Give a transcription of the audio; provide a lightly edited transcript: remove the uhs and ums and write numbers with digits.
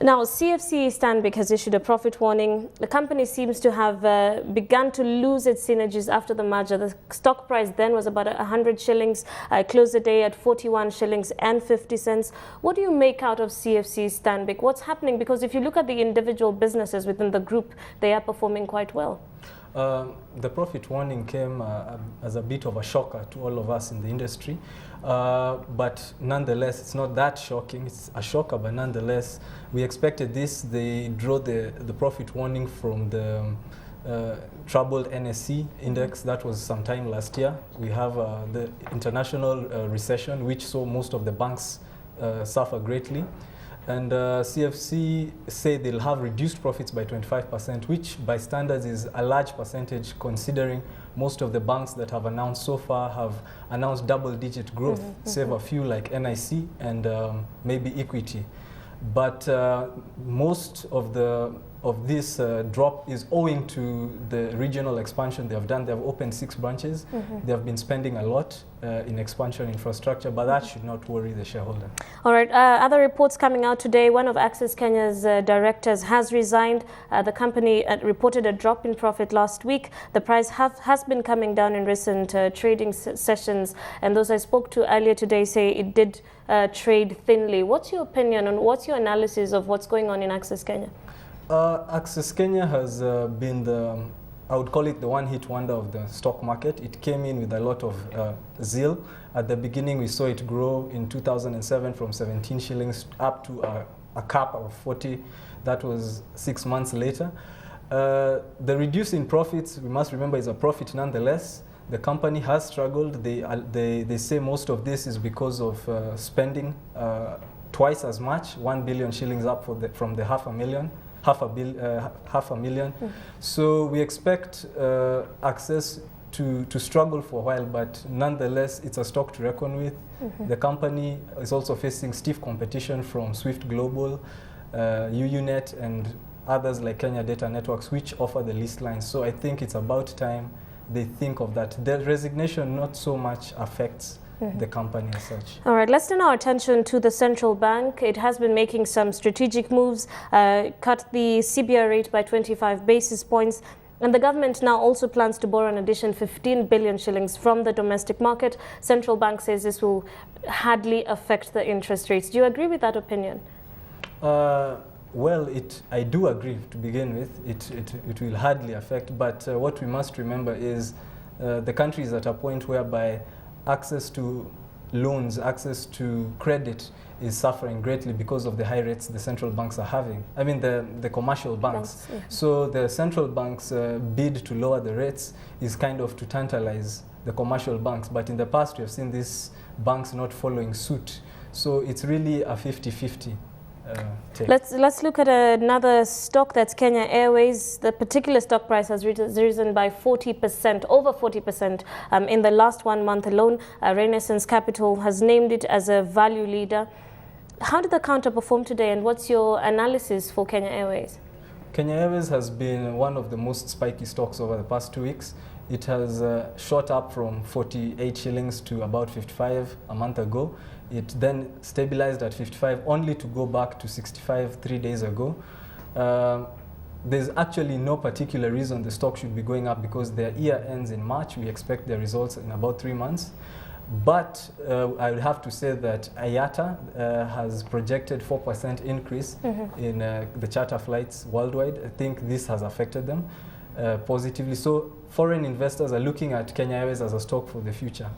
Now, CFC Stanbic has issued a profit warning. The company seems to have begun to lose its synergies after the merger. The stock price then was about 100 shillings, closed the day at 41 shillings and 50 cents. What do you make out of CFC Stanbic? What's happening? Because if you look at the individual businesses within the group, they are performing quite well. The profit warning came as a bit of a shocker to all of us in the industry, but nonetheless it's not that shocking. It's a shocker, but nonetheless we expected this. They drew the profit warning from the troubled NSE index. That was sometime last year. We have the international recession, which saw most of the banks suffer greatly. And CFC say they'll have reduced profits by 25%, which by standards is a large percentage considering most of the banks that have announced so far have announced double-digit growth, save a few like NIC and maybe Equity. But most of this drop is owing to the regional expansion they have done. They have opened 6 branches. They have been spending a lot in expansion infrastructure, but that should not worry the shareholder. All right. Other reports coming out today. One of Access Kenya's directors has resigned. The company reported a drop in profit last week. The price has been coming down in recent trading sessions, and those I spoke to earlier today say it did trade thinly. What's your opinion and what's your analysis of what's going on in Access Kenya? Access Kenya has been I would call it the one-hit wonder of the stock market. It came in with a lot of zeal. At the beginning, we saw it grow in 2007 from 17 shillings up to a cap of 40. That was 6 months later. The reduce in profits, we must remember, is a profit nonetheless. The company has struggled. They say most of this is because of spending twice as much, 1 billion shillings up from the half a million. So we expect Access to struggle for a while, but nonetheless it's a stock to reckon with. The company is also facing stiff competition from Swift Global, UUNet and others like Kenya Data Networks, which offer the lease lines. So I think it's about time they think of that. The resignation not so much affects the company as such. All right, let's turn our attention to the central bank. It has been making some strategic moves, cut the CBR rate by 25 basis points, and the government now also plans to borrow an additional 15 billion shillings from the domestic market. Central bank says this will hardly affect the interest rates. Do you agree with that opinion? Well, I do agree to begin with. It will hardly affect, but what we must remember is the country is at a point whereby access to loans, access to credit is suffering greatly because of the high rates the central banks are having. I mean the commercial banks. Yeah. So the central banks' bid to lower the rates is kind of to tantalize the commercial banks. But in the past we have seen these banks not following suit. So it's really a 50-50. Let's look at another stock, that's Kenya Airways. The particular stock price has risen by 40%, over 40% in the last 1 month alone. Renaissance Capital has named it as a value leader. How did the counter perform today, and what's your analysis for Kenya Airways? Kenya Airways has been one of the most spiky stocks over the past 2 weeks. It has shot up from 48 shillings to about 55 a month ago. It then stabilized at 55, only to go back to 65 3 days ago. There's actually no particular reason the stock should be going up because their year ends in March. We expect their results in about 3 months. But I would have to say that IATA has projected 4% increase in the charter flights worldwide. I think this has affected them positively. So foreign investors are looking at Kenya Airways as a stock for the future.